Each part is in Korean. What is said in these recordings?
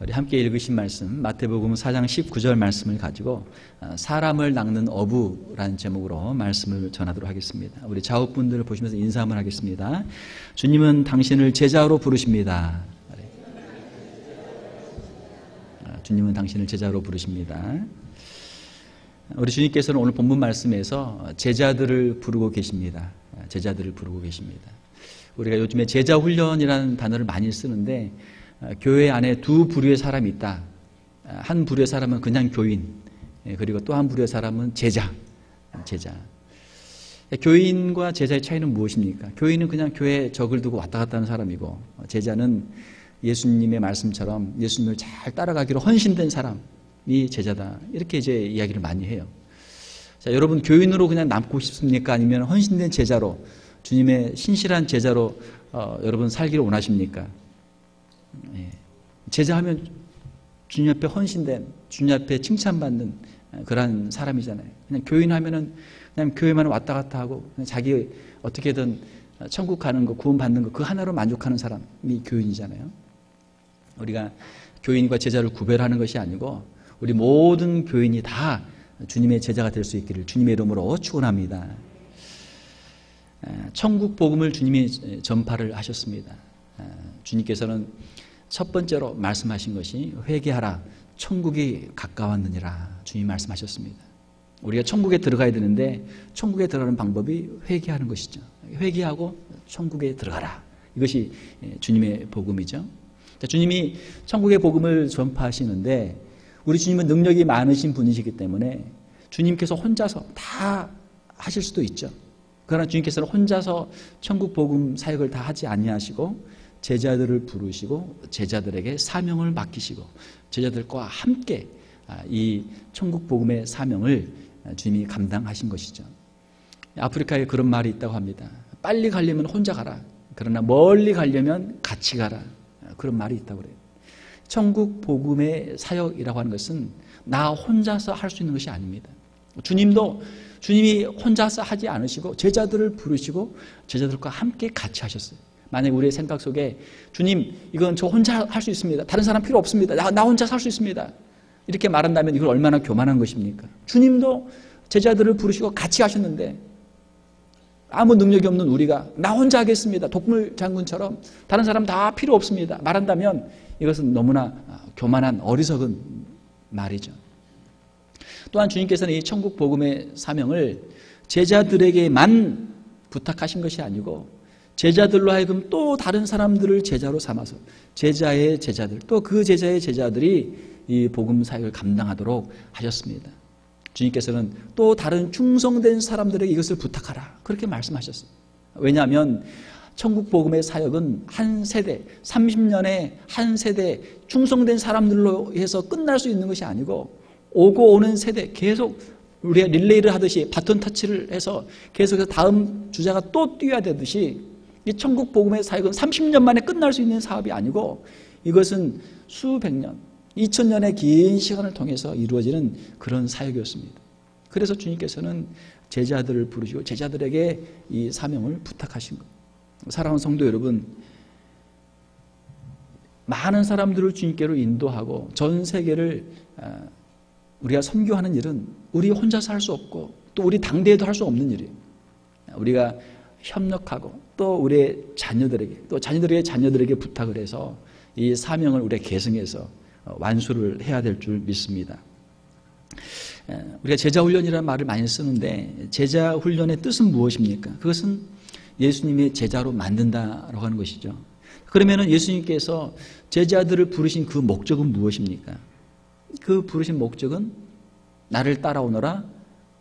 우리 함께 읽으신 말씀 마태복음 4장 19절 말씀을 가지고 사람을 낚는 어부라는 제목으로 말씀을 전하도록 하겠습니다. 우리 자업분들을 보시면서 인사 한번 하겠습니다. 주님은 당신을 제자로 부르십니다. 주님은 당신을 제자로 부르십니다. 우리 주님께서는 오늘 본문 말씀에서 제자들을 부르고 계십니다. 제자들을 부르고 계십니다. 우리가 요즘에 제자 훈련이라는 단어를 많이 쓰는데 교회 안에 두 부류의 사람이 있다. 한 부류의 사람은 그냥 교인, 그리고 또 한 부류의 사람은 제자. 교인과 제자의 차이는 무엇입니까? 교인은 그냥 교회에 적을 두고 왔다 갔다 하는 사람이고, 제자는 예수님의 말씀처럼 예수님을 잘 따라가기로 헌신된 사람이 제자다. 이렇게 이제 이야기를 많이 해요. 자, 여러분 교인으로 그냥 남고 싶습니까? 아니면 헌신된 제자로, 주님의 신실한 제자로 여러분 살기를 원하십니까? 제자하면 주님 앞에 헌신된, 주님 앞에 칭찬받는 그런 사람이잖아요. 그냥 교인하면은 그냥 교회만 왔다 갔다 하고 그냥 자기 어떻게든 천국 가는 거, 구원 받는 거 그 하나로 만족하는 사람이 교인이잖아요. 우리가 교인과 제자를 구별하는 것이 아니고 우리 모든 교인이 다 주님의 제자가 될 수 있기를 주님의 이름으로 축원합니다. 천국 복음을 주님이 전파를 하셨습니다. 주님께서는 첫 번째로 말씀하신 것이 회개하라, 천국이 가까웠느니라. 주님이 말씀하셨습니다. 우리가 천국에 들어가야 되는데 천국에 들어가는 방법이 회개하는 것이죠. 회개하고 천국에 들어가라. 이것이 주님의 복음이죠. 주님이 천국의 복음을 전파하시는데 우리 주님은 능력이 많으신 분이시기 때문에 주님께서 혼자서 다 하실 수도 있죠. 그러나 주님께서는 혼자서 천국 복음 사역을 다 하지 아니하시고 제자들을 부르시고 제자들에게 사명을 맡기시고 제자들과 함께 이 천국 복음의 사명을 주님이 감당하신 것이죠. 아프리카에 그런 말이 있다고 합니다. 빨리 가려면 혼자 가라. 그러나 멀리 가려면 같이 가라. 그런 말이 있다고 그래요. 천국 복음의 사역이라고 하는 것은 나 혼자서 할 수 있는 것이 아닙니다. 주님이 혼자서 하지 않으시고 제자들을 부르시고 제자들과 함께 같이 하셨어요. 만약 우리의 생각 속에 주님 이건 저 혼자 할 수 있습니다. 다른 사람 필요 없습니다. 나 혼자 살 수 있습니다. 이렇게 말한다면 이걸 얼마나 교만한 것입니까? 주님도 제자들을 부르시고 같이 하셨는데 아무 능력이 없는 우리가 나 혼자 하겠습니다. 독물 장군처럼 다른 사람 다 필요 없습니다. 말한다면 이것은 너무나 교만한 어리석은 말이죠. 또한 주님께서는 이 천국 복음의 사명을 제자들에게만 부탁하신 것이 아니고 제자들로 하여금 또 다른 사람들을 제자로 삼아서 제자의 제자들 또 그 제자의 제자들이 이 복음 사역을 감당하도록 하셨습니다. 주님께서는 또 다른 충성된 사람들에게 이것을 부탁하라 그렇게 말씀하셨어요. 왜냐하면 천국 복음의 사역은 한 세대 30년의 한 세대 충성된 사람들로 해서 끝날 수 있는 것이 아니고 오고 오는 세대 계속 우리가 릴레이를 하듯이 바톤 터치를 해서 계속해서 다음 주자가 또 뛰어야 되듯이 이 천국 복음의 사역은 30년 만에 끝날 수 있는 사업이 아니고 이것은 수백 년, 2000년의 긴 시간을 통해서 이루어지는 그런 사역이었습니다. 그래서 주님께서는 제자들을 부르시고 제자들에게 이 사명을 부탁하신 것. 사랑하는 성도 여러분, 많은 사람들을 주님께로 인도하고 전 세계를 우리가 선교하는 일은 우리 혼자서 할 수 없고 또 우리 당대에도 할 수 없는 일이에요. 우리가 협력하고 또 우리의 자녀들에게 또 자녀들의 자녀들에게 부탁을 해서 이 사명을 우리가 계승해서 완수를 해야 될 줄 믿습니다. 우리가 제자훈련이라는 말을 많이 쓰는데 제자훈련의 뜻은 무엇입니까? 그것은 예수님의 제자로 만든다라고 하는 것이죠. 그러면 예수님께서 제자들을 부르신 그 목적은 무엇입니까? 그 부르신 목적은 나를 따라오너라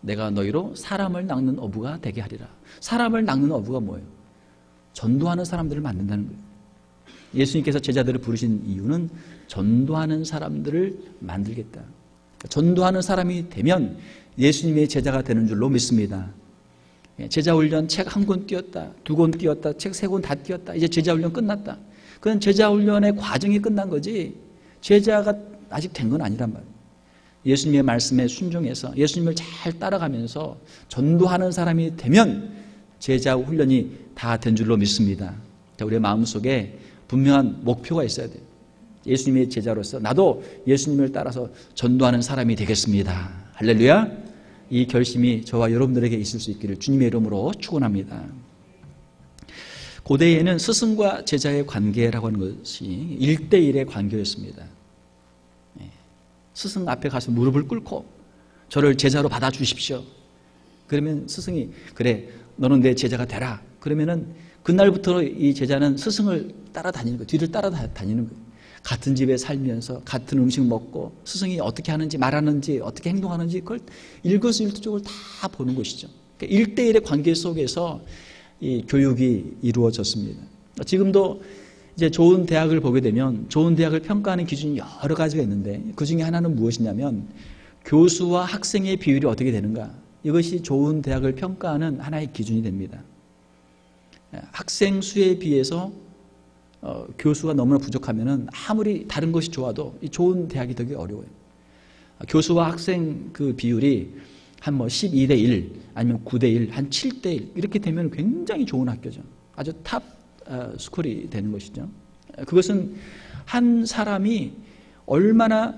내가 너희로 사람을 낚는 어부가 되게 하리라. 사람을 낚는 어부가 뭐예요? 전도하는 사람들을 만든다는 거예요. 예수님께서 제자들을 부르신 이유는 전도하는 사람들을 만들겠다. 전도하는 사람이 되면 예수님의 제자가 되는 줄로 믿습니다. 제자훈련 책 한 권 띄웠다, 두 권 띄웠다, 책 세 권 다 띄웠다. 이제 제자훈련 끝났다. 그건 제자훈련의 과정이 끝난 거지 제자가 아직 된 건 아니란 말이에요. 예수님의 말씀에 순종해서 예수님을 잘 따라가면서 전도하는 사람이 되면 제자 훈련이 다 된 줄로 믿습니다. 우리의 마음속에 분명한 목표가 있어야 돼요. 예수님의 제자로서 나도 예수님을 따라서 전도하는 사람이 되겠습니다. 할렐루야. 이 결심이 저와 여러분들에게 있을 수 있기를 주님의 이름으로 축원합니다. 고대에는 스승과 제자의 관계라고 하는 것이 1대1의 관계였습니다. 스승 앞에 가서 무릎을 꿇고 저를 제자로 받아주십시오. 그러면 스승이 그래 너는 내 제자가 되라. 그러면은 그날부터 이 제자는 스승을 따라다니는 거예요. 뒤를 따라다니는 거예요. 같은 집에 살면서 같은 음식 먹고 스승이 어떻게 하는지 말하는지 어떻게 행동하는지 그걸 일거수일투족을 다 보는 것이죠. 그러니까 1대1의 관계 속에서 이 교육이 이루어졌습니다. 지금도 이제 좋은 대학을 보게 되면 좋은 대학을 평가하는 기준이 여러 가지가 있는데 그 중에 하나는 무엇이냐면 교수와 학생의 비율이 어떻게 되는가. 이것이 좋은 대학을 평가하는 하나의 기준이 됩니다. 학생 수에 비해서 교수가 너무나 부족하면은 아무리 다른 것이 좋아도 이 좋은 대학이 되기 어려워요. 교수와 학생 그 비율이 한 12대 1 아니면 9대 1, 한 7대 1 이렇게 되면 굉장히 좋은 학교죠. 아주 탑 스쿨이 되는 것이죠. 그것은 한 사람이 얼마나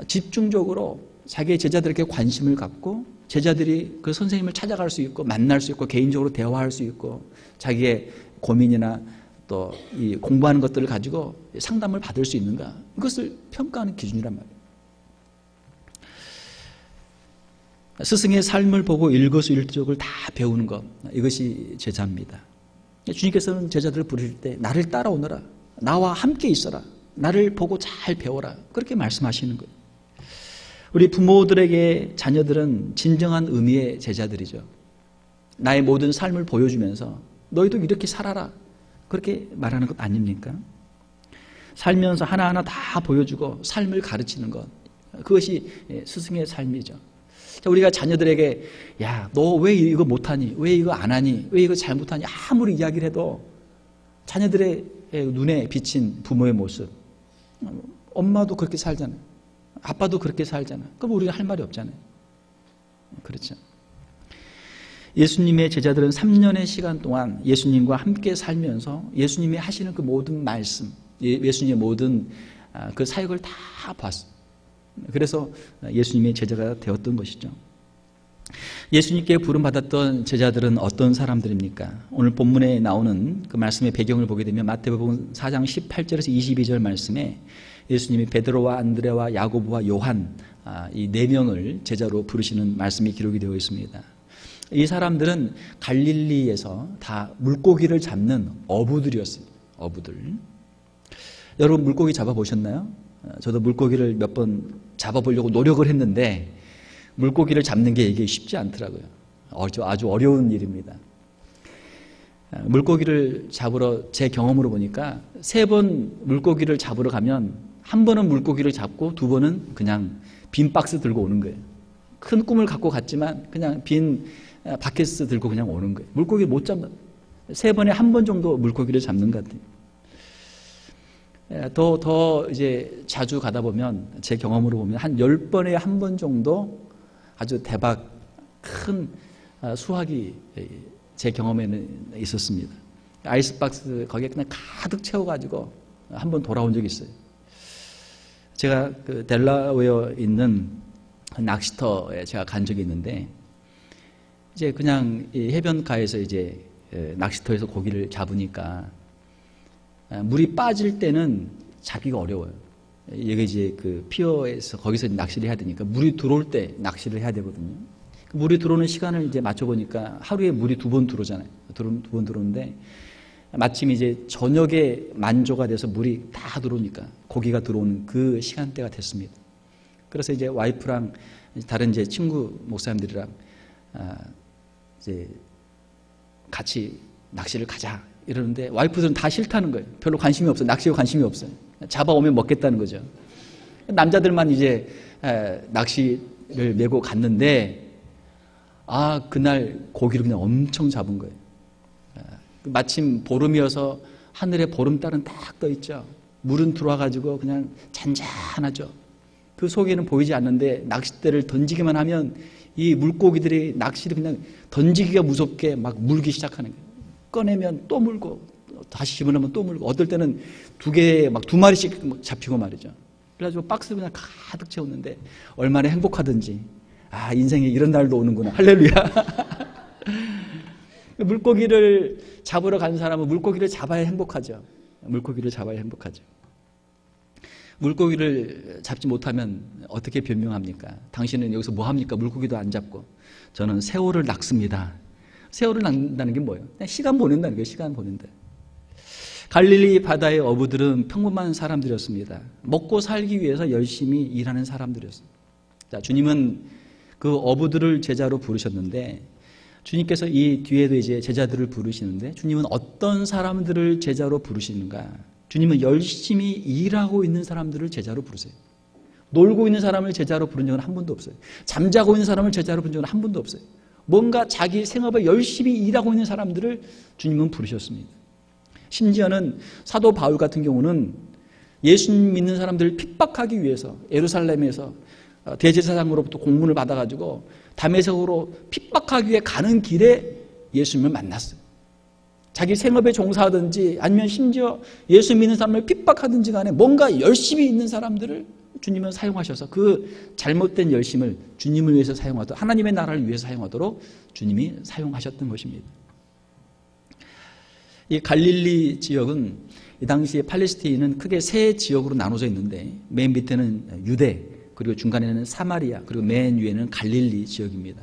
집중적으로 자기의 제자들에게 관심을 갖고 제자들이 그 선생님을 찾아갈 수 있고 만날 수 있고 개인적으로 대화할 수 있고 자기의 고민이나 또 이 공부하는 것들을 가지고 상담을 받을 수 있는가, 이것을 평가하는 기준이란 말이에요. 스승의 삶을 보고 일거수일투족을 다 배우는 것, 이것이 제자입니다. 주님께서는 제자들을 부르실 때 나를 따라오너라, 나와 함께 있어라, 나를 보고 잘 배워라, 그렇게 말씀하시는 거예요. 우리 부모들에게 자녀들은 진정한 의미의 제자들이죠. 나의 모든 삶을 보여주면서 너희도 이렇게 살아라, 그렇게 말하는 것 아닙니까? 살면서 하나하나 다 보여주고 삶을 가르치는 것, 그것이 스승의 삶이죠. 우리가 자녀들에게 야, 너 왜 이거 못하니? 왜 이거 안 하니? 왜 이거 잘못하니? 아무리 이야기를 해도 자녀들의 눈에 비친 부모의 모습, 엄마도 그렇게 살잖아요. 아빠도 그렇게 살잖아요. 그럼 우리가 할 말이 없잖아요. 그렇죠. 예수님의 제자들은 3년의 시간 동안 예수님과 함께 살면서 예수님이 하시는 그 모든 말씀, 예수님의 모든 그 사역을 다 봤어요. 그래서 예수님의 제자가 되었던 것이죠. 예수님께 부름받았던 제자들은 어떤 사람들입니까? 오늘 본문에 나오는 그 말씀의 배경을 보게 되면 마태복음 4장 18절에서 22절 말씀에 예수님이 베드로와 안드레와 야고보와 요한, 이 4명을 제자로 부르시는 말씀이 기록이 되어 있습니다. 이 사람들은 갈릴리에서 다 물고기를 잡는 어부들이었어요. 어부들. 여러분 물고기 잡아보셨나요? 저도 물고기를 몇 번 잡아보려고 노력을 했는데 물고기를 잡는 게 이게 쉽지 않더라고요. 아주 어려운 일입니다. 물고기를 잡으러 제 경험으로 보니까 3번 물고기를 잡으러 가면 한 번은 물고기를 잡고 2번은 그냥 빈 박스 들고 오는 거예요. 큰 꿈을 갖고 갔지만 그냥 빈 바켓스 들고 그냥 오는 거예요. 물고기를 못 잡는, 3번에 1번 정도 물고기를 잡는 것 같아요. 더 이제 자주 가다 보면 제 경험으로 보면 한 10번에 1번 정도 아주 대박 큰 수확이 제 경험에는 있었습니다. 아이스박스 거기에 그냥 가득 채워가지고 한번 돌아온 적이 있어요. 제가 그 델라웨어 있는 낚시터에 제가 간 적이 있는데 이제 그냥 이 해변가에서 이제 낚시터에서 고기를 잡으니까 물이 빠질 때는 잡기가 어려워요. 이게 이제 그 피어에서 거기서 낚시를 해야 되니까 물이 들어올 때 낚시를 해야 되거든요. 물이 들어오는 시간을 이제 맞춰보니까 하루에 물이 2번 들어오잖아요. 2번 들어오는데 마침 이제 저녁에 만조가 돼서 물이 다 들어오니까 고기가 들어오는 그 시간대가 됐습니다. 그래서 이제 와이프랑 다른 이제 친구 목사님들이랑 이제 같이 낚시를 가자 이러는데 와이프들은 다 싫다는 거예요. 별로 관심이 없어요. 낚시에 관심이 없어요. 잡아오면 먹겠다는 거죠. 남자들만 이제 낚시를 메고 갔는데 그날 고기를 그냥 엄청 잡은 거예요. 마침 보름이어서 하늘에 보름달은 딱 떠 있죠. 물은 들어와가지고 그냥 잔잔하죠. 그 속에는 보이지 않는데 낚싯대를 던지기만 하면 이 물고기들이 낚시를 그냥 던지기가 무섭게 막 물기 시작하는 거예요. 꺼내면 또 물고 다시 집어넣으면 또 물고, 어떨 때는 두 개, 막 두 마리씩 잡히고 말이죠. 그래가지고 박스를 그냥 가득 채웠는데 얼마나 행복하든지, 아, 인생에 이런 날도 오는구나. 할렐루야. 물고기를 잡으러 가는 사람은 물고기를 잡아야 행복하죠. 물고기를 잡아야 행복하죠. 물고기를 잡지 못하면 어떻게 변명합니까? 당신은 여기서 뭐 합니까? 물고기도 안 잡고. 저는 새우를 낚습니다. 새우를 낚는다는 게 뭐예요? 그냥 시간 보낸다는 거예요. 시간 보낸다. 갈릴리 바다의 어부들은 평범한 사람들이었습니다. 먹고 살기 위해서 열심히 일하는 사람들이었습니다. 자, 주님은 그 어부들을 제자로 부르셨는데, 주님께서 이 뒤에도 이제 제자들을 부르시는데, 주님은 어떤 사람들을 제자로 부르시는가? 주님은 열심히 일하고 있는 사람들을 제자로 부르세요. 놀고 있는 사람을 제자로 부른 적은 한 번도 없어요. 잠자고 있는 사람을 제자로 부른 적은 한 번도 없어요. 뭔가 자기 생업에 열심히 일하고 있는 사람들을 주님은 부르셨습니다. 심지어는 사도 바울 같은 경우는 예수님 믿는 사람들을 핍박하기 위해서 예루살렘에서 대제사장으로부터 공문을 받아가지고 다메섹으로 핍박하기 위해 가는 길에 예수님을 만났어요. 자기 생업에 종사하든지 아니면 심지어 예수 믿는 사람을 핍박하든지 간에 뭔가 열심히 있는 사람들을 주님은 사용하셔서 그 잘못된 열심을 주님을 위해서 사용하도록, 하나님의 나라를 위해서 사용하도록 주님이 사용하셨던 것입니다. 이 갈릴리 지역은 이 당시에 팔레스타인은 크게 세 지역으로 나눠져 있는데, 맨 밑에는 유대, 그리고 중간에는 사마리아, 그리고 맨 위에는 갈릴리 지역입니다.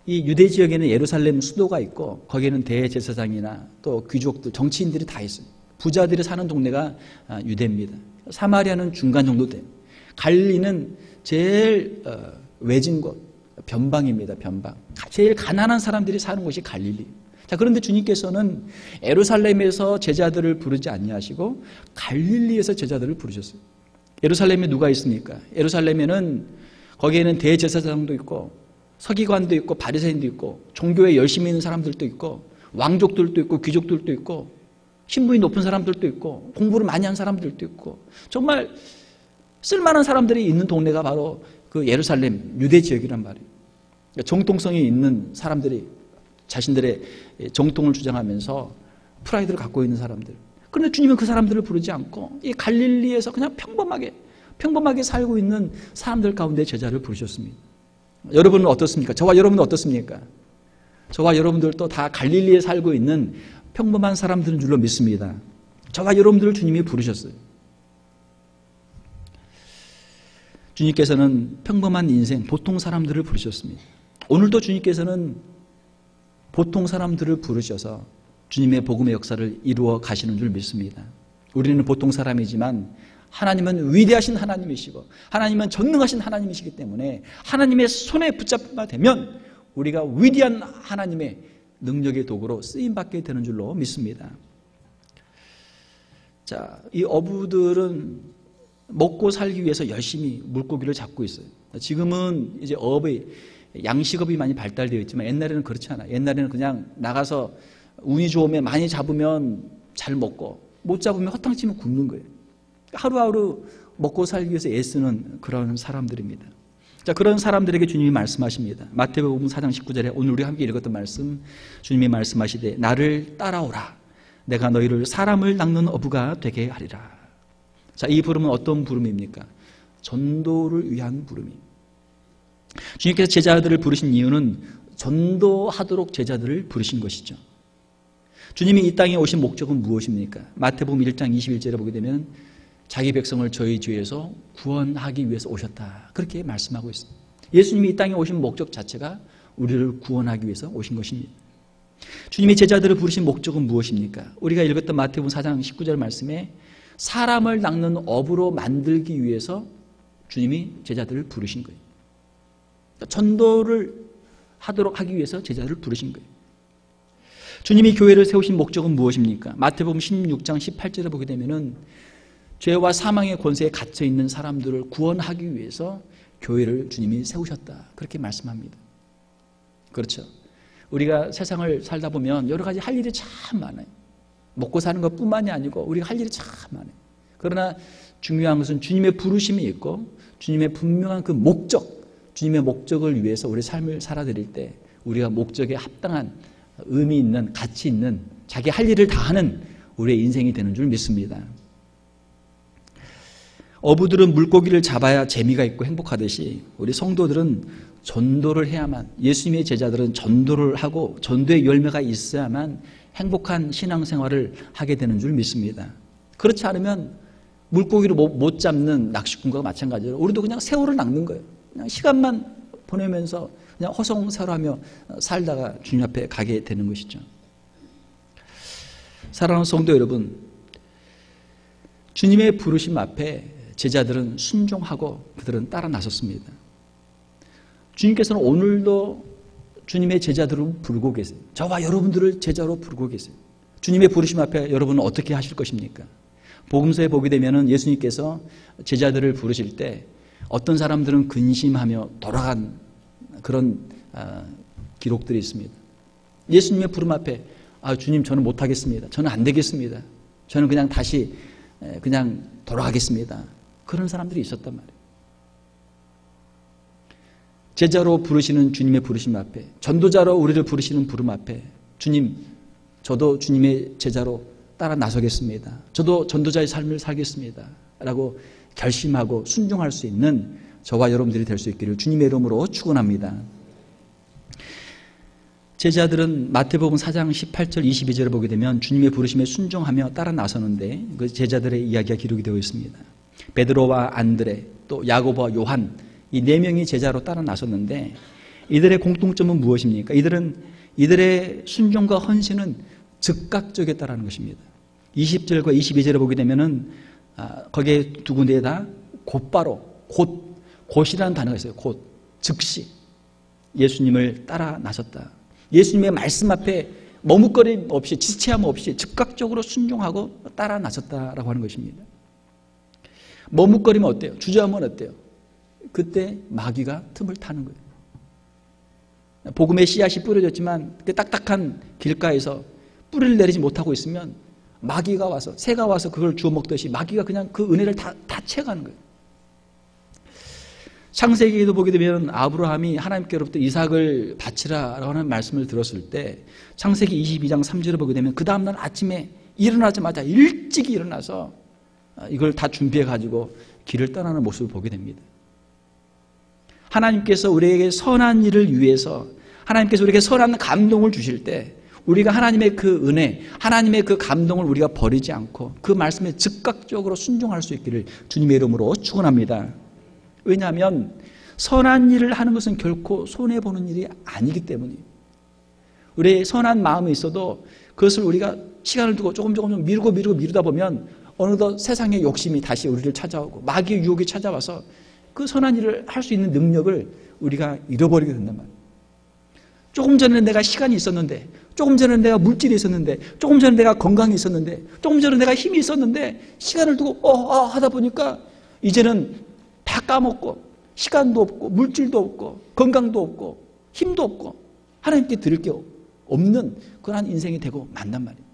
이 유대 지역에는 예루살렘 수도가 있고, 거기에는 대제사장이나 또 귀족들, 정치인들이 다 있어요. 부자들이 사는 동네가 유대입니다. 사마리아는 중간 정도 돼요. 갈릴리는 제일 외진 곳, 변방입니다. 변방. 제일 가난한 사람들이 사는 곳이 갈릴리. 자, 그런데 주님께서는 예루살렘에서 제자들을 부르지 아니하시고 갈릴리에서 제자들을 부르셨어요. 예루살렘에 누가 있습니까? 예루살렘에는 거기에는 대제사장도 있고 서기관도 있고 바리새인도 있고 종교에 열심히 있는 사람들도 있고 왕족들도 있고 귀족들도 있고 신분이 높은 사람들도 있고 공부를 많이 한 사람들도 있고 정말 쓸만한 사람들이 있는 동네가 바로 그 예루살렘 유대 지역이란 말이에요. 그러니까 정통성이 있는 사람들이 자신들의 정통을 주장하면서 프라이드를 갖고 있는 사람들. 그런데 주님은 그 사람들을 부르지 않고 이 갈릴리에서 그냥 평범하게 살고 있는 사람들 가운데 제자를 부르셨습니다. 여러분은 어떻습니까? 저와 여러분은 어떻습니까? 저와 여러분들도 다 갈릴리에 살고 있는 평범한 사람들인 줄로 믿습니다. 저와 여러분들을 주님이 부르셨어요. 주님께서는 평범한 인생, 보통 사람들을 부르셨습니다. 오늘도 주님께서는 보통 사람들을 부르셔서 주님의 복음의 역사를 이루어 가시는 줄 믿습니다. 우리는 보통 사람이지만 하나님은 위대하신 하나님이시고 하나님은 전능하신 하나님이시기 때문에 하나님의 손에 붙잡히게 되면 우리가 위대한 하나님의 능력의 도구로 쓰임받게 되는 줄로 믿습니다. 자, 이 어부들은 먹고 살기 위해서 열심히 물고기를 잡고 있어요. 지금은 이제 양식업이 많이 발달되어 있지만 옛날에는 그렇지 않아요. 옛날에는 그냥 나가서 운이 좋으면 많이 잡으면 잘 먹고 못 잡으면 허탕치면 굶는 거예요. 하루하루 먹고 살기 위해서 애쓰는 그런 사람들입니다. 자, 그런 사람들에게 주님이 말씀하십니다. 마태복음 4장 19절에 오늘 우리 함께 읽었던 말씀, 주님이 말씀하시되 나를 따라오라. 내가 너희를 사람을 낚는 어부가 되게 하리라. 자, 이 부름은 어떤 부름입니까? 전도를 위한 부름입니다. 주님께서 제자들을 부르신 이유는 전도하도록 제자들을 부르신 것이죠. 주님이 이 땅에 오신 목적은 무엇입니까? 마태복음 1장 21절에 보게 되면 자기 백성을 저희 죄에서 구원하기 위해서 오셨다. 그렇게 말씀하고 있습니다. 예수님이 이 땅에 오신 목적 자체가 우리를 구원하기 위해서 오신 것입니다. 주님이 제자들을 부르신 목적은 무엇입니까? 우리가 읽었던 마태복음 4장 19절 말씀에 사람을 낚는 어부로 만들기 위해서 주님이 제자들을 부르신 거예요. 전도를 하기 위해서 제자를 부르신 거예요. 주님이 교회를 세우신 목적은 무엇입니까? 마태복음 16장 18절에 보게 되면은 죄와 사망의 권세에 갇혀 있는 사람들을 구원하기 위해서 교회를 주님이 세우셨다. 그렇게 말씀합니다. 그렇죠. 우리가 세상을 살다 보면 여러 가지 할 일이 참 많아요. 먹고 사는 것뿐만이 아니고 우리가 할 일이 참 많아요. 그러나 중요한 것은 주님의 부르심이 있고 주님의 분명한 그 목적, 주님의 목적을 위해서 우리 삶을 살아드릴 때 우리가 목적에 합당한 의미 있는, 가치 있는, 자기 할 일을 다 하는 우리의 인생이 되는 줄 믿습니다. 어부들은 물고기를 잡아야 재미가 있고 행복하듯이 우리 성도들은 전도를 해야만, 예수님의 제자들은 전도를 하고 전도의 열매가 있어야만 행복한 신앙생활을 하게 되는 줄 믿습니다. 그렇지 않으면 물고기를 못 잡는 낚시꾼과 마찬가지로 우리도 그냥 세월을 낚는 거예요. 그냥 시간만 보내면서 그냥 허송세월하며 살다가 주님 앞에 가게 되는 것이죠. 사랑하는 성도 여러분, 주님의 부르심 앞에 제자들은 순종하고 그들은 따라 나섰습니다. 주님께서는 오늘도 주님의 제자들을 부르고 계세요. 저와 여러분들을 제자로 부르고 계세요. 주님의 부르심 앞에 여러분은 어떻게 하실 것입니까? 복음서에 보게 되면 예수님께서 제자들을 부르실 때 어떤 사람들은 근심하며 돌아간 그런 기록들이 있습니다. 예수님의 부름 앞에 주님 저는 못하겠습니다. 저는 안 되겠습니다. 저는 그냥 다시 그냥 돌아가겠습니다. 그런 사람들이 있었단 말이에요. 제자로 부르시는 주님의 부르심 앞에, 전도자로 우리를 부르시는 부름 앞에 주님, 저도 주님의 제자로 따라 나서겠습니다. 저도 전도자의 삶을 살겠습니다. 라고 결심하고 순종할 수 있는 저와 여러분들이 될 수 있기를 주님의 이름으로 축원합니다. 제자들은 마태복음 4장 18절 22절을 보게 되면 주님의 부르심에 순종하며 따라 나서는데 그 제자들의 이야기가 기록이 되어 있습니다. 베드로와 안드레, 또 야고보와 요한, 이 네 명이 제자로 따라 나섰는데 이들의 공통점은 무엇입니까? 이들의 순종과 헌신은 즉각적이었다는 것입니다. 20절과 22절을 보게 되면은 거기에 두 군데에 다 곧바로, 곧이라는 단어가 있어요. 곧, 즉시 예수님을 따라 나섰다. 예수님의 말씀 앞에 머뭇거림 없이, 지체함 없이 즉각적으로 순종하고 따라 나섰다라고 하는 것입니다. 머뭇거리면 어때요? 주저하면 어때요? 그때 마귀가 틈을 타는 거예요. 복음의 씨앗이 뿌려졌지만 그 딱딱한 길가에서 뿌리를 내리지 못하고 있으면 마귀가 와서, 새가 와서 그걸 주워 먹듯이 마귀가 그냥 그 은혜를 다 채가는 거예요. 창세기에도 보게 되면 아브라함이 하나님께로부터 이삭을 바치라라고 하는 말씀을 들었을 때 창세기 22장 3절을 보게 되면 그 다음날 아침에 일어나자마자 일찍 일어나서 이걸 다 준비해 가지고 길을 떠나는 모습을 보게 됩니다. 하나님께서 우리에게 선한 일을 위해서, 하나님께서 우리에게 선한 감동을 주실 때 우리가 하나님의 그 은혜, 하나님의 그 감동을 우리가 버리지 않고 그 말씀에 즉각적으로 순종할 수 있기를 주님의 이름으로 축원합니다. 왜냐하면 선한 일을 하는 것은 결코 손해보는 일이 아니기 때문이에요. 우리의 선한 마음이 있어도 그것을 우리가 시간을 두고 조금 미루다 보면 어느덧 세상의 욕심이 다시 우리를 찾아오고 마귀의 유혹이 찾아와서 그 선한 일을 할 수 있는 능력을 우리가 잃어버리게 된단 말이에요. 조금 전에 내가 시간이 있었는데, 조금 전에 내가 물질이 있었는데, 조금 전에 내가 건강이 있었는데, 조금 전에 내가 힘이 있었는데 시간을 두고 하다 보니까 이제는 다 까먹고 시간도 없고 물질도 없고 건강도 없고 힘도 없고 하나님께 드릴 게 없는 그러한 인생이 되고 만단 말이에요.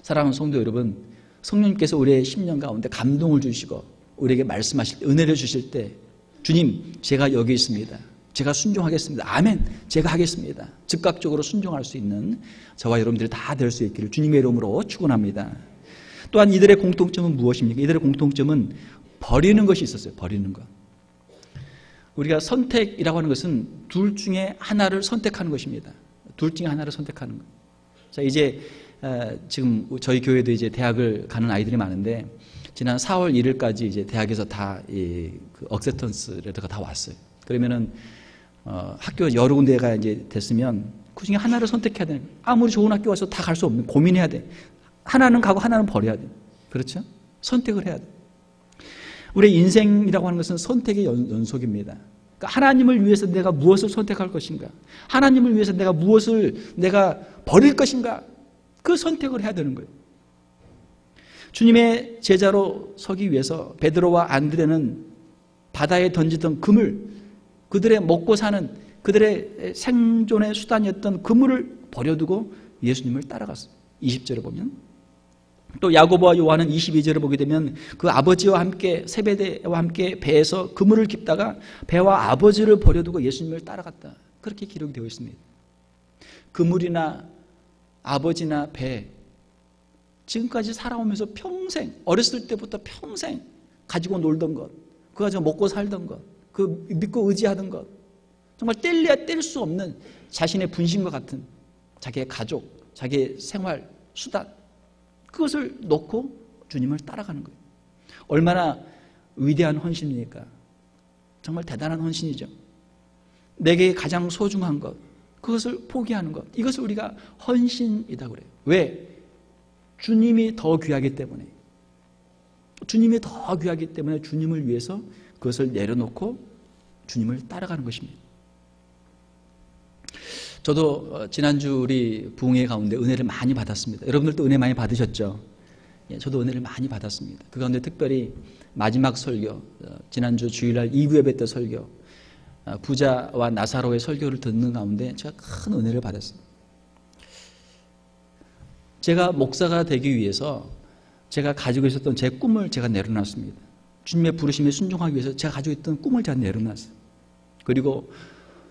사랑하는 성도 여러분, 성령님께서 우리의 심령 가운데 감동을 주시고 우리에게 말씀하실 때, 은혜를 주실 때 주님 제가 여기 있습니다. 제가 순종하겠습니다. 아멘. 제가 하겠습니다. 즉각적으로 순종할 수 있는 저와 여러분들이 다 될 수 있기를 주님의 이름으로 축원합니다. 또한 이들의 공통점은 무엇입니까? 이들의 공통점은 버리는 것이 있었어요. 버리는 것. 우리가 선택이라고 하는 것은 둘 중에 하나를 선택하는 것입니다. 둘 중에 하나를 선택하는 것. 자, 이제 지금 저희 교회도 이제 대학을 가는 아이들이 많은데 지난 4월 1일까지 이제 대학에서 다 그 억셉턴스 레터가 다 왔어요. 그러면은 학교 여러 군데가 이제 됐으면 그 중에 하나를 선택해야 되는 거예요. 아무리 좋은 학교 와서 다 갈 수 없는, 고민해야 돼. 하나는 가고 하나는 버려야 돼. 그렇죠? 선택을 해야 돼. 우리의 인생이라고 하는 것은 선택의 연속입니다. 그러니까 하나님을 위해서 내가 무엇을 선택할 것인가? 하나님을 위해서 내가 무엇을 내가 버릴 것인가? 그 선택을 해야 되는 거예요. 주님의 제자로 서기 위해서 베드로와 안드레는 바다에 던지던 그물, 그들의 먹고 사는, 그들의 생존의 수단이었던 그물을 버려두고 예수님을 따라갔어요. 20절에 보면. 또 야고보와 요한은 22절을 보게 되면 그 아버지와 함께, 세베대와 함께 배에서 그물을 깁다가 배와 아버지를 버려두고 예수님을 따라갔다. 그렇게 기록이 되어 있습니다. 그물이나 아버지나 배, 지금까지 살아오면서 평생, 어렸을 때부터 평생 가지고 놀던 것, 그거 가지고 먹고 살던 것, 그 믿고 의지하던 것, 정말 뗄래야 뗄 수 없는 자신의 분신과 같은 자기의 가족, 자기의 생활, 수단, 그것을 놓고 주님을 따라가는 거예요. 얼마나 위대한 헌신입니까? 정말 대단한 헌신이죠. 내게 가장 소중한 것, 그것을 포기하는 것, 이것을 우리가 헌신이라고 그래요. 왜? 주님이 더 귀하기 때문에. 주님이 더 귀하기 때문에 주님을 위해서 그것을 내려놓고 주님을 따라가는 것입니다. 저도 지난주 우리 부흥회 가운데 은혜를 많이 받았습니다. 여러분들도 은혜 많이 받으셨죠? 예, 저도 은혜를 많이 받았습니다. 그 가운데 특별히 마지막 설교, 지난주 주일날 2부 예배 때 설교, 부자와 나사로의 설교를 듣는 가운데 제가 큰 은혜를 받았어요. 제가 목사가 되기 위해서 제가 가지고 있었던 제 꿈을 제가 내려놨습니다. 주님의 부르심에 순종하기 위해서 제가 가지고 있던 꿈을 제가 내려놨어요. 그리고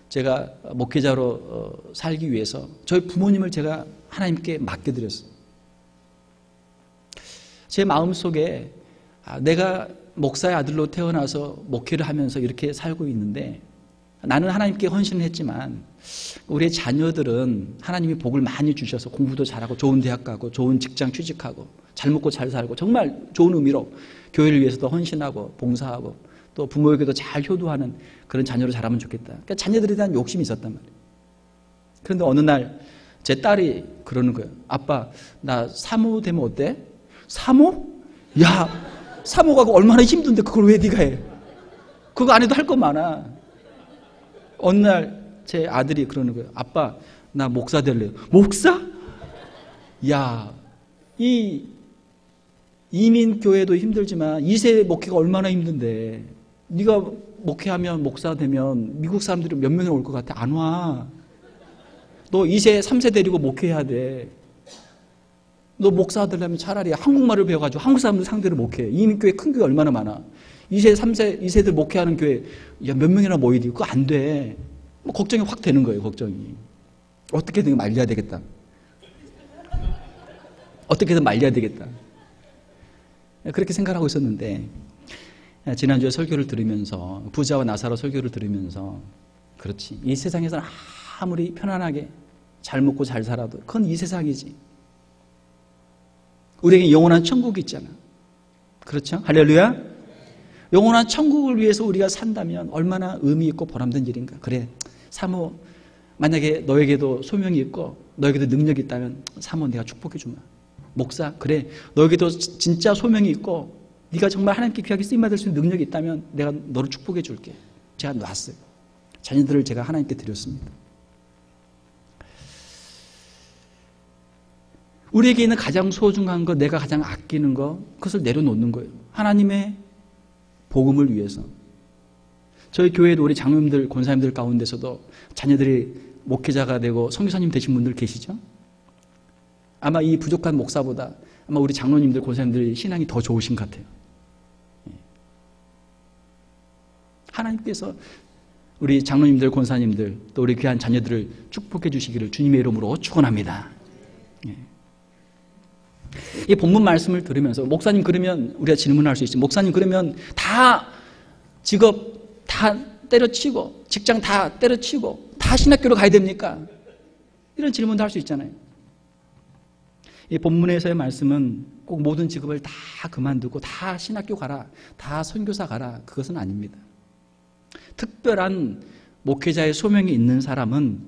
제가 목회자로 살기 위해서 저희 부모님을 제가 하나님께 맡겨드렸어요. 제 마음속에 내가 목사의 아들로 태어나서 목회를 하면서 이렇게 살고 있는데 나는 하나님께 헌신을 했지만 우리의 자녀들은 하나님이 복을 많이 주셔서 공부도 잘하고 좋은 대학 가고 좋은 직장 취직하고 잘 먹고 잘 살고 정말 좋은 의미로 교회를 위해서도 헌신하고 봉사하고 또 부모에게도 잘 효도하는 그런 자녀로 자라면 좋겠다. 그러니까 자녀들에 대한 욕심이 있었단 말이에요. 그런데 어느 날 제 딸이 그러는 거예요. 아빠, 나 사모 되면 어때? 사모? 야, 사모가 얼마나 힘든데 그걸 왜 네가 해? 그거 안 해도 할 거 많아. 어느 날 제 아들이 그러는 거예요. 아빠, 나 목사 될래요. 목사? 야, 이 이민교회도 힘들지만 2세 목회가 얼마나 힘든데 네가 목회하면 목사 되면 미국 사람들이 몇 명이 올 것 같아? 안 와. 너 2세, 3세 데리고 목회해야 돼. 너 목사 되려면 차라리 한국말을 배워가지고 한국 사람들 상대로 목회해. 이민교회 큰 교회 얼마나 많아. 2세, 3세, 2세들 목회하는 교회 야, 몇 명이나 모이지. 그거 안 돼. 뭐 걱정이 확 되는 거예요. 걱정이. 어떻게든 말려야 되겠다. 어떻게든 말려야 되겠다. 그렇게 생각하고 있었는데 지난주에 설교를 들으면서 부자와 나사로 설교를 들으면서 그렇지. 이 세상에서는 아무리 편안하게 잘 먹고 잘 살아도 그건 이 세상이지. 우리에게 영원한 천국이 있잖아. 그렇죠? 할렐루야. 영원한 천국을 위해서 우리가 산다면 얼마나 의미 있고 보람된 일인가. 그래, 사모, 만약에 너에게도 소명이 있고 너에게도 능력이 있다면 사모 내가 축복해 주마. 목사, 그래, 너에게도 진짜 소명이 있고 네가 정말 하나님께 귀하게 쓰임받을 수 있는 능력이 있다면 내가 너를 축복해 줄게. 제가 놨어요. 자녀들을 제가 하나님께 드렸습니다. 우리에게 있는 가장 소중한 것, 내가 가장 아끼는 것, 그것을 내려놓는 거예요. 하나님의 복음을 위해서. 저희 교회도 우리 장로님들, 권사님들 가운데서도 자녀들이 목회자가 되고 선교사님 되신 분들 계시죠? 아마 이 부족한 목사보다 아마 우리 장로님들, 권사님들 신앙이 더 좋으신 것 같아요. 하나님께서 우리 장로님들, 권사님들, 또 우리 귀한 자녀들을 축복해 주시기를 주님의 이름으로 축원합니다. 이 본문 말씀을 들으면서 목사님 그러면 우리가 질문할 수 있지. 목사님 그러면 다 직업 다 때려치고 직장 다 때려치고 다 신학교로 가야 됩니까? 이런 질문도 할 수 있잖아요. 이 본문에서의 말씀은 꼭 모든 직업을 다 그만두고 다 신학교 가라, 다 선교사 가라, 그것은 아닙니다. 특별한 목회자의 소명이 있는 사람은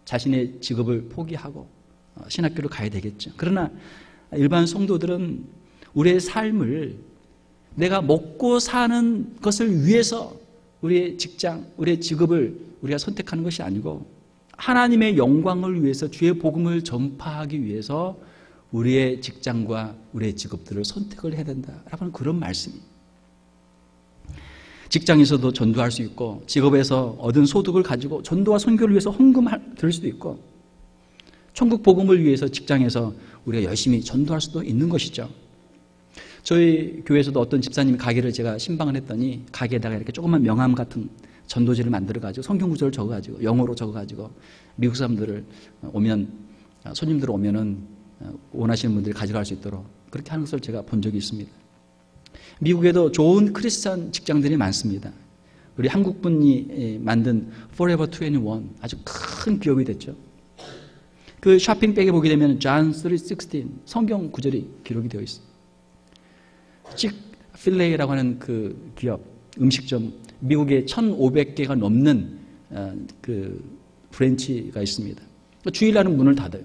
자신의 직업을 포기하고 신학교로 가야 되겠죠. 그러나 일반 성도들은 우리의 삶을 내가 먹고 사는 것을 위해서 우리의 직장, 우리의 직업을 우리가 선택하는 것이 아니고 하나님의 영광을 위해서 주의 복음을 전파하기 위해서 우리의 직장과 우리의 직업들을 선택을 해야 된다라는 그런 말씀이에요. 직장에서도 전도할 수 있고 직업에서 얻은 소득을 가지고 전도와 선교를 위해서 헌금을 드릴 수도 있고 천국 복음을 위해서 직장에서 우리가 열심히 전도할 수도 있는 것이죠. 저희 교회에서도 어떤 집사님이 가게를 제가 신방을 했더니 가게에다가 이렇게 조그만 명함 같은 전도지를 만들어가지고 성경 구절을 적어가지고 영어로 적어가지고 미국 사람들을 손님들 오면은 원하시는 분들이 가져갈 수 있도록 그렇게 하는 것을 제가 본 적이 있습니다. 미국에도 좋은 크리스찬 직장들이 많습니다. 우리 한국분이 만든 Forever 21 아주 큰 기업이 됐죠. 그 쇼핑백에 보게 되면 John 3:16 성경 구절이 기록이 되어 있어요. 칙필레이라고 하는 그 기업 음식점 미국에 1,500개가 넘는 그 브랜치가 있습니다. 주일날은 문을 닫아요.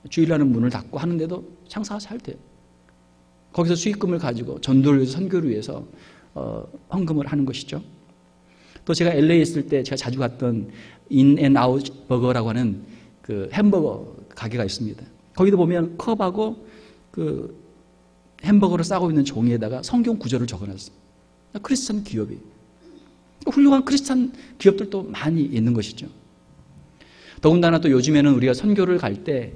주일날은 문을 닫고 하는데도 장사가 잘 돼요. 거기서 수익금을 가지고 전도를 위해서 선교를 위해서 헌금을 하는 것이죠. 또 제가 LA에 있을 때 제가 자주 갔던 인앤아웃 버거라고 하는 그 햄버거 가게가 있습니다. 거기도 보면 컵하고 그 햄버거를 싸고 있는 종이에다가 성경 구절을 적어놨어요. 크리스찬 기업이. 훌륭한 크리스찬 기업들도 많이 있는 것이죠. 더군다나 또 요즘에는 우리가 선교를 갈 때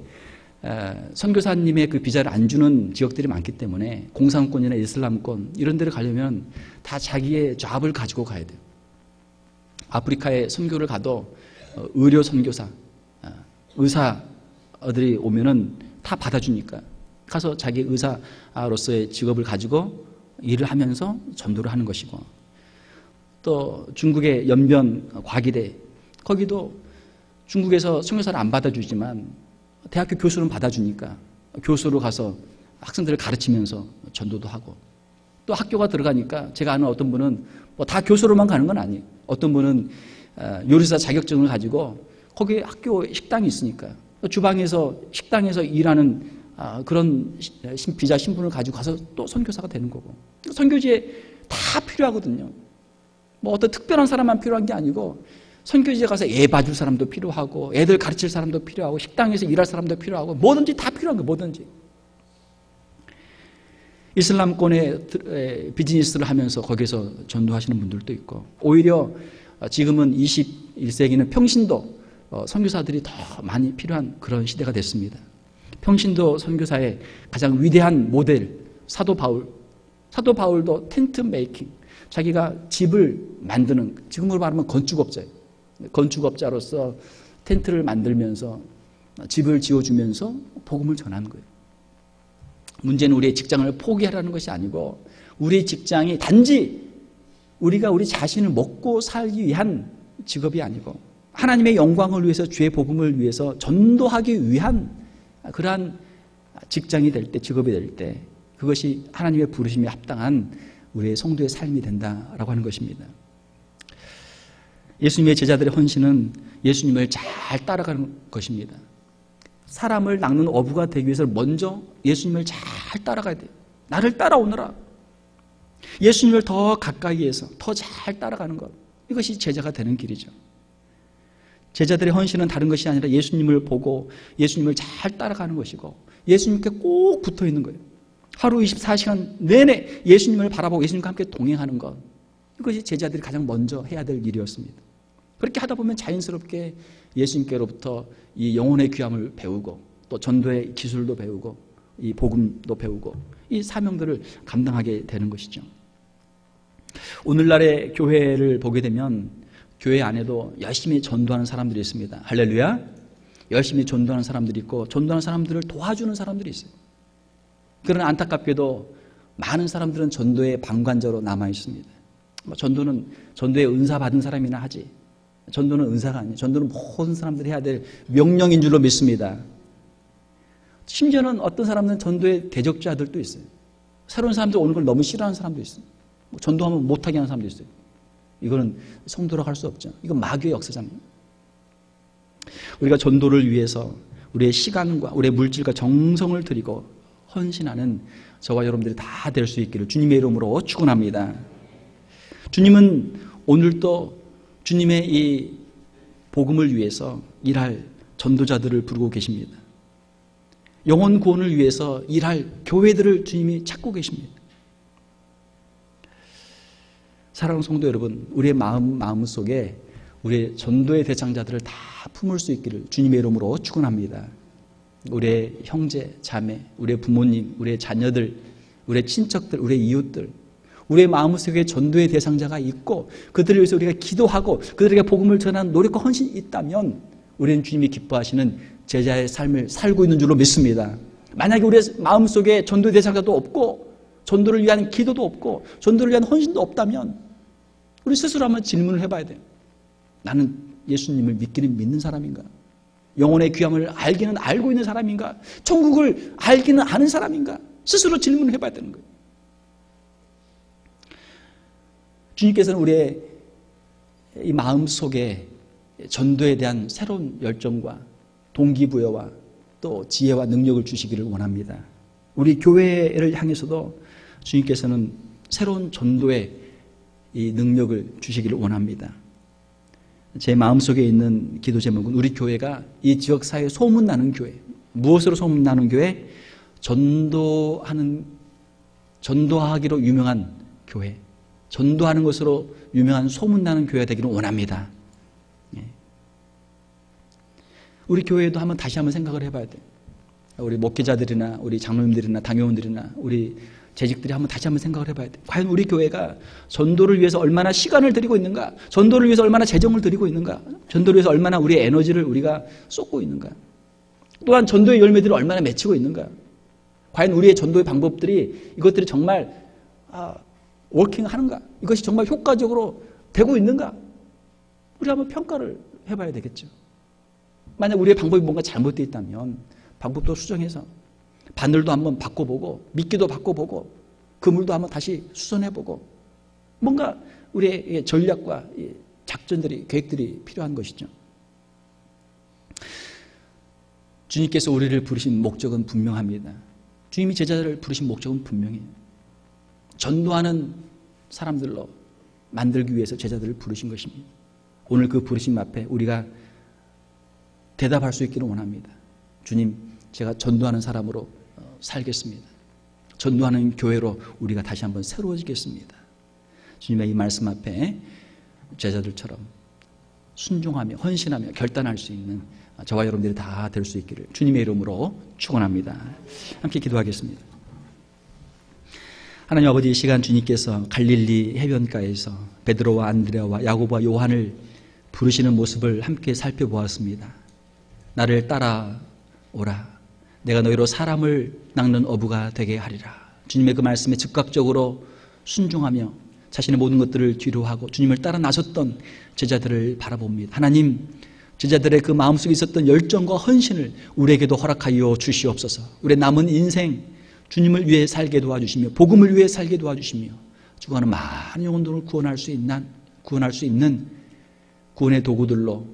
선교사님의 그 비자를 안 주는 지역들이 많기 때문에 공산권이나 이슬람권 이런 데를 가려면 다 자기의 잡을 가지고 가야 돼요. 아프리카에 선교를 가도 의료 선교사, 의사들이 오면은 다 받아주니까 가서 자기 의사로서의 직업을 가지고 일을 하면서 전도를 하는 것이고, 또 중국의 연변 과기대 거기도 중국에서 선교사를 안 받아주지만 대학교 교수는 받아주니까 교수로 가서 학생들을 가르치면서 전도도 하고, 또 학교가 들어가니까 제가 아는 어떤 분은 뭐 다 교수로만 가는 건 아니에요. 어떤 분은 요리사 자격증을 가지고 거기에 학교 식당이 있으니까 주방에서 식당에서 일하는 그런 비자 신분을 가지고 가서 또 선교사가 되는 거고, 선교지에 다 필요하거든요. 뭐 어떤 특별한 사람만 필요한 게 아니고 선교지에 가서 애 봐줄 사람도 필요하고 애들 가르칠 사람도 필요하고 식당에서 일할 사람도 필요하고 뭐든지 다 필요한 거예요. 뭐든지. 이슬람권의 비즈니스를 하면서 거기서 전도하시는 분들도 있고, 오히려 지금은 21세기는 평신도 선교사들이 더 많이 필요한 그런 시대가 됐습니다. 평신도 선교사의 가장 위대한 모델 사도 바울. 사도 바울도 텐트 메이킹, 자기가 집을 만드는, 지금으로 말하면 건축업자예요. 건축업자로서 텐트를 만들면서 집을 지어주면서 복음을 전하는 거예요. 문제는 우리의 직장을 포기하라는 것이 아니고, 우리의 직장이 단지 우리가 우리 자신을 먹고 살기 위한 직업이 아니고 하나님의 영광을 위해서, 주의 복음을 위해서 전도하기 위한 그러한 직장이 될 때, 직업이 될 때 그것이 하나님의 부르심에 합당한 우리의 성도의 삶이 된다라고 하는 것입니다. 예수님의 제자들의 헌신은 예수님을 잘 따라가는 것입니다. 사람을 낚는 어부가 되기 위해서 먼저 예수님을 잘 따라가야 돼요. 나를 따라오너라. 예수님을 더 가까이에서 더 잘 따라가는 것, 이것이 제자가 되는 길이죠. 제자들의 헌신은 다른 것이 아니라 예수님을 보고 예수님을 잘 따라가는 것이고, 예수님께 꼭 붙어 있는 거예요. 하루 24시간 내내 예수님을 바라보고 예수님과 함께 동행하는 것, 이것이 제자들이 가장 먼저 해야 될 일이었습니다. 그렇게 하다 보면 자연스럽게 예수님께로부터 이 영혼의 귀함을 배우고, 또 전도의 기술도 배우고, 이 복음도 배우고, 이 사명들을 감당하게 되는 것이죠. 오늘날의 교회를 보게 되면 교회 안에도 열심히 전도하는 사람들이 있습니다. 할렐루야. 열심히 전도하는 사람들이 있고, 전도하는 사람들을 도와주는 사람들이 있어요. 그러나 안타깝게도 많은 사람들은 전도의 방관자로 남아 있습니다. 전도는 전도의 은사 받은 사람이나 하지, 전도는 은사가 아니에요. 전도는 모든 사람들이 해야 될 명령인 줄로 믿습니다. 심지어는 어떤 사람들은 전도의 대적자들도 있어요. 새로운 사람들 오는 걸 너무 싫어하는 사람도 있어요. 전도하면 못하게 하는 사람도 있어요. 이거는 성도라고 할 수 없죠. 이건 마귀의 역사잖아요. 우리가 전도를 위해서 우리의 시간과 우리의 물질과 정성을 들이고 헌신하는 저와 여러분들이 다 될 수 있기를 주님의 이름으로 축원합니다. 주님은 오늘도 주님의 이 복음을 위해서 일할 전도자들을 부르고 계십니다. 영혼 구원을 위해서 일할 교회들을 주님이 찾고 계십니다. 사랑하는 성도 여러분, 우리의 마음 속에 우리의 전도의 대상자들을 다 품을 수 있기를 주님의 이름으로 축원합니다. 우리의 형제, 자매, 우리의 부모님, 우리의 자녀들, 우리의 친척들, 우리의 이웃들, 우리의 마음속에 전도의 대상자가 있고 그들을 위해서 우리가 기도하고 그들에게 복음을 전하는 노력과 헌신이 있다면 우리는 주님이 기뻐하시는 제자의 삶을 살고 있는 줄로 믿습니다. 만약에 우리의 마음속에 전도의 대상자도 없고 전도를 위한 기도도 없고 전도를 위한 헌신도 없다면 우리 스스로 한번 질문을 해봐야 돼요. 나는 예수님을 믿기는 믿는 사람인가? 영혼의 귀함을 알기는 알고 있는 사람인가? 천국을 알기는 아는 사람인가? 스스로 질문을 해봐야 되는 거예요. 주님께서는 우리의 이 마음속에 전도에 대한 새로운 열정과 동기부여와 또 지혜와 능력을 주시기를 원합니다. 우리 교회를 향해서도 주님께서는 새로운 전도의 이 능력을 주시기를 원합니다. 제 마음속에 있는 기도 제목은 우리 교회가 이 지역사회에 소문나는 교회. 무엇으로 소문나는 교회? 전도하기로 유명한 교회. 전도하는 것으로 유명한 소문나는 교회가 되기를 원합니다. 우리 교회도 다시 한번 생각을 해봐야 돼요. 우리 목회자들이나 우리 장로님들이나 당회원들이나 우리 재직들이 다시 한번 생각을 해봐야 돼요. 과연 우리 교회가 전도를 위해서 얼마나 시간을 들이고 있는가? 전도를 위해서 얼마나 재정을 들이고 있는가? 전도를 위해서 얼마나 우리의 에너지를 우리가 쏟고 있는가? 또한 전도의 열매들을 얼마나 맺히고 있는가? 과연 우리의 전도의 방법들이 이것들이 정말 워킹하는가? 이것이 정말 효과적으로 되고 있는가? 우리 한번 평가를 해봐야 되겠죠. 만약 우리의 방법이 뭔가 잘못되어 있다면 방법도 수정해서 바늘도 한번 바꿔보고 미끼도 바꿔보고 그물도 한번 다시 수선해보고 뭔가 우리의 전략과 작전들이 계획들이 필요한 것이죠. 주님께서 우리를 부르신 목적은 분명합니다. 주님이 제자들을 부르신 목적은 분명해요. 전도하는 사람들로 만들기 위해서 제자들을 부르신 것입니다. 오늘 그 부르심 앞에 우리가 대답할 수 있기를 원합니다. 주님, 제가 전도하는 사람으로 살겠습니다. 전도하는 교회로 우리가 다시 한번 새로워지겠습니다. 주님의 이 말씀 앞에 제자들처럼 순종하며 헌신하며 결단할 수 있는 저와 여러분들이 다 될 수 있기를 주님의 이름으로 축원합니다. 함께 기도하겠습니다. 하나님 아버지, 이 시간 주님께서 갈릴리 해변가에서 베드로와 안드레아와 야고보와 요한을 부르시는 모습을 함께 살펴보았습니다. 나를 따라오라. 내가 너희로 사람을 낚는 어부가 되게 하리라. 주님의 그 말씀에 즉각적으로 순종하며 자신의 모든 것들을 뒤로하고 주님을 따라 나섰던 제자들을 바라봅니다. 하나님, 제자들의 그 마음속에 있었던 열정과 헌신을 우리에게도 허락하여 주시옵소서. 우리의 남은 인생 주님을 위해 살게 도와주시며 복음을 위해 살게 도와주시며 죽어가는 많은 영혼들을 구원할 수 있는 구원의 도구들로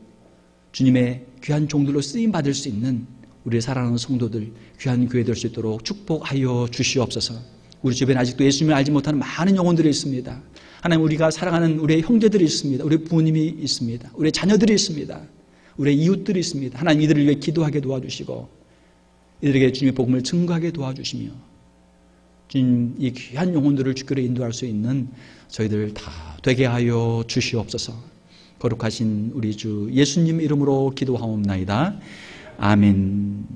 주님의 귀한 종들로 쓰임받을 수 있는 우리의 사랑하는 성도들, 귀한 교회 될 수 있도록 축복하여 주시옵소서. 우리 주변에 아직도 예수님을 알지 못하는 많은 영혼들이 있습니다. 하나님, 우리가 사랑하는 우리의 형제들이 있습니다. 우리 부모님이 있습니다. 우리의 자녀들이 있습니다. 우리의 이웃들이 있습니다. 하나님, 이들을 위해 기도하게 도와주시고 이들에게 주님의 복음을 증거하게 도와주시며 주님, 이 귀한 영혼들을 주께로 인도할 수 있는 저희들 다 되게 하여 주시옵소서. 거룩하신 우리 주 예수님 이름으로 기도하옵나이다. 아멘.